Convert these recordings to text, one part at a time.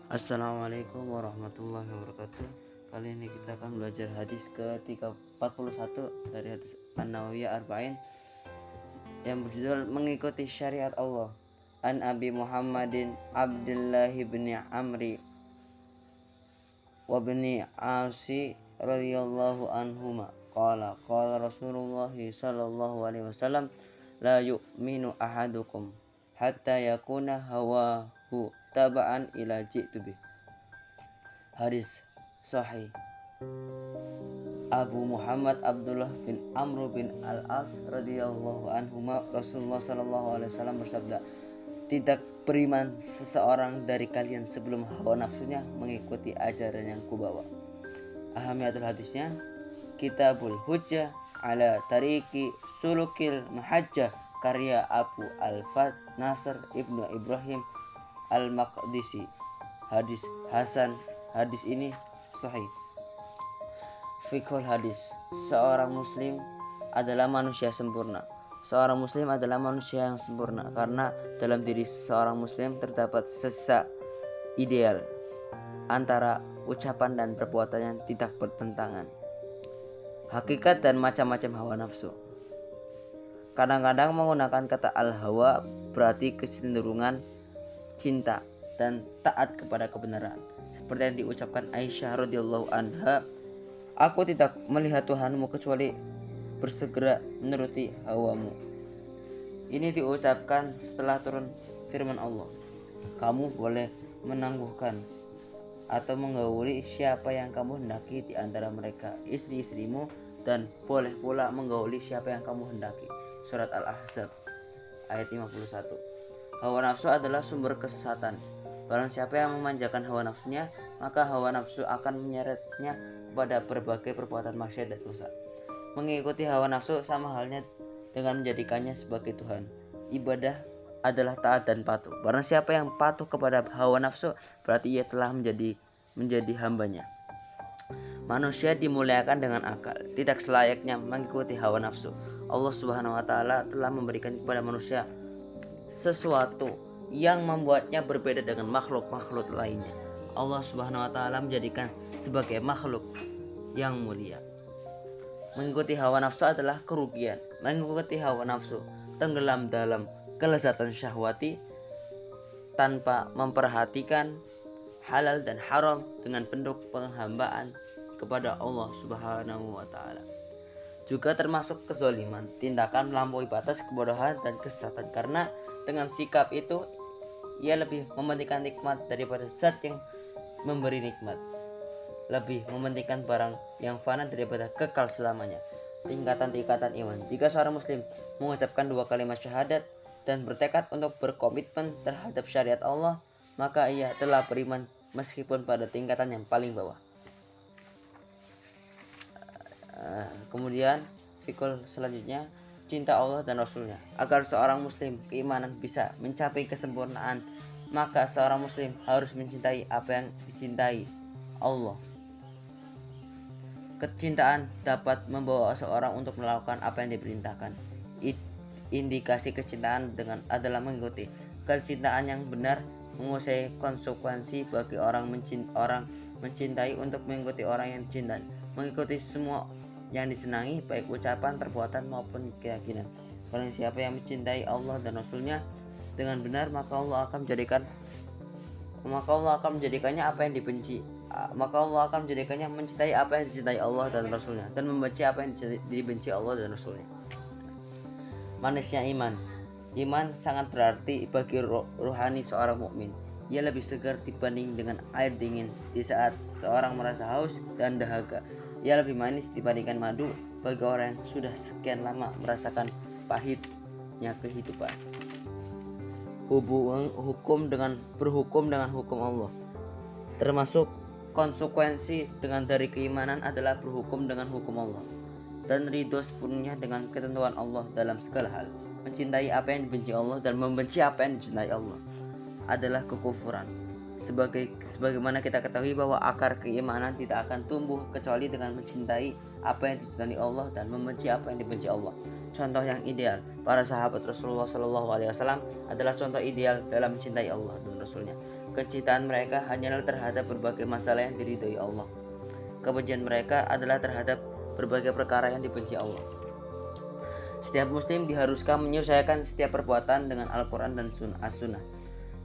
Assalamualaikum warahmatullahi wabarakatuh. Kali ini kita akan belajar hadis ke-41 dari hadis An-Nawawiyah Arba'in yang berjudul Mengikuti Syariat Allah. An Abi Muhammadin Abdullah bin Amri wa bin Asi radhiyallahu anhuma qala Rasulullah sallallahu alaihi wasallam la yu'minu ahadukum hatta yakuna hawahu taba'an ila ji'tu bih. Hadis sahih. Abu Muhammad Abdullah bin Amr bin Al-As radhiyallahu anhuma, Rasulullah sallallahu alaihi wasallam bersabda, tidak beriman seseorang dari kalian sebelum hawa nafsunya mengikuti ajaran yang kubawa. Ahamiyatul hadisnya, Kitabul Hujjah ala Tariki Sulukil Mahajjah karya Abu Al-Fat Nasr Ibnu Ibrahim Al-Maqdisi. Hadis hasan. Hadis ini sahih. Fiqhul hadis. Seorang muslim adalah manusia sempurna. Seorang muslim adalah manusia yang sempurna karena dalam diri seorang muslim terdapat sisa ideal antara ucapan dan perbuatan yang tidak bertentangan. Hakikat dan macam-macam hawa nafsu. Kadang-kadang menggunakan kata al-hawa berarti kecenderungan cinta dan taat kepada kebenaran. Seperti yang diucapkan Aisyah radhiyallahu anha, aku tidak melihat Tuhanmu kecuali bersegera menuruti hawamu. Ini diucapkan setelah turun firman Allah, kamu boleh menangguhkan atau menggauli siapa yang kamu hendaki di antara mereka, istri-istrimu, dan boleh pula menggauli siapa yang kamu hendaki. Surat Al-Ahzab ayat 51. Hawa nafsu adalah sumber kesesatan. Barang siapa yang memanjakan hawa nafsunya, maka hawa nafsu akan menyeretnya kepada berbagai perbuatan maksiat dan dosa. Mengikuti hawa nafsu sama halnya dengan menjadikannya sebagai Tuhan. Ibadah adalah taat dan patuh. Barang siapa yang patuh kepada hawa nafsu, berarti ia telah menjadi hambanya. Manusia dimuliakan dengan akal, tidak selayaknya mengikuti hawa nafsu. Allah Subhanahu wa taala telah memberikan kepada manusia sesuatu yang membuatnya berbeda dengan makhluk-makhluk lainnya. Allah Subhanahu wa taala menjadikan sebagai makhluk yang mulia. Mengikuti hawa nafsu adalah kerugian. Mengikuti hawa nafsu tenggelam dalam kelezatan syahwati tanpa memperhatikan halal dan haram dengan bentuk penghambaan kepada Allah Subhanahu wa taala. Juga termasuk kezaliman, tindakan melampaui batas, kebodohan dan kesesatan, karena dengan sikap itu ia lebih mementingkan nikmat daripada zat yang memberi nikmat, lebih mementingkan barang yang fana daripada kekal selamanya. Tingkatan-tingkatan iman. Jika seorang muslim mengucapkan 2 kalimat syahadat dan bertekad untuk berkomitmen terhadap syariat Allah, maka ia telah beriman meskipun pada tingkatan yang paling bawah. Kemudian fikul selanjutnya, cinta Allah dan Rasulnya. Agar seorang muslim keimanan bisa mencapai kesempurnaan, maka seorang muslim harus mencintai apa yang dicintai Allah. Kecintaan dapat membawa seorang untuk melakukan apa yang diperintahkan. Indikasi kecintaan adalah mengikuti. Kecintaan yang benar menguasai konsekuensi bagi orang mencintai untuk mengikuti orang yang dicintai. Mengikuti semua yang disenangi, baik ucapan, perbuatan maupun keyakinan. Barang siapa yang mencintai Allah dan Rasulnya dengan benar, maka Allah akan menjadikannya apa yang dibenci. Maka Allah akan menjadikannya mencintai apa yang dicintai Allah dan Rasulnya, dan membenci apa yang dibenci Allah dan Rasulnya. Manisnya iman. Iman sangat berarti bagi rohani seorang mukmin. Ia lebih segar dibanding dengan air dingin di saat seorang merasa haus dan dahaga. Ia lebih manis dibandingkan madu bagi orang yang sudah sekian lama merasakan pahitnya kehidupan. Berhukum dengan hukum Allah. Termasuk konsekuensi dari keimanan adalah berhukum dengan hukum Allah dan ridho sepenuhnya dengan ketentuan Allah dalam segala hal. Mencintai apa yang dibenci Allah dan membenci apa yang dicintai Allah adalah kekufuran. Sebagaimana kita ketahui bahwa akar keimanan tidak akan tumbuh kecuali dengan mencintai apa yang dicintai Allah dan membenci apa yang dibenci Allah. Contoh yang ideal, para sahabat Rasulullah SAW adalah contoh ideal dalam mencintai Allah dan Rasulnya. kecintaan mereka hanyalah terhadap berbagai masalah yang diridhoi Allah. Kebencian mereka adalah terhadap berbagai perkara yang dibenci Allah. Setiap muslim diharuskan menyesuaikan setiap perbuatan dengan Al-Quran dan As-Sunnah.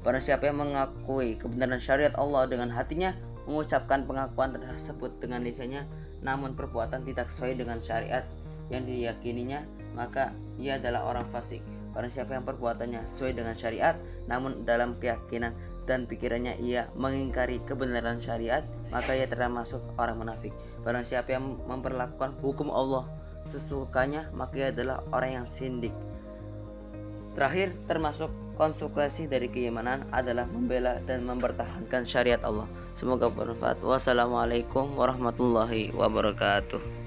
Barang siapa yang mengakui kebenaran syariat Allah dengan hatinya, mengucapkan pengakuan tersebut dengan lisannya, namun perbuatan tidak sesuai dengan syariat yang diyakininya, maka ia adalah orang fasik. Barang siapa yang perbuatannya sesuai dengan syariat, namun dalam keyakinan dan pikirannya ia mengingkari kebenaran syariat, maka ia termasuk orang munafik. Barang siapa yang memperlakukan hukum Allah sesukanya, maka ia adalah orang yang sindik. Terakhir, termasuk konsekuensi dari keimanan adalah membela dan mempertahankan syariat Allah. Semoga bermanfaat. Wassalamualaikum warahmatullahi wabarakatuh.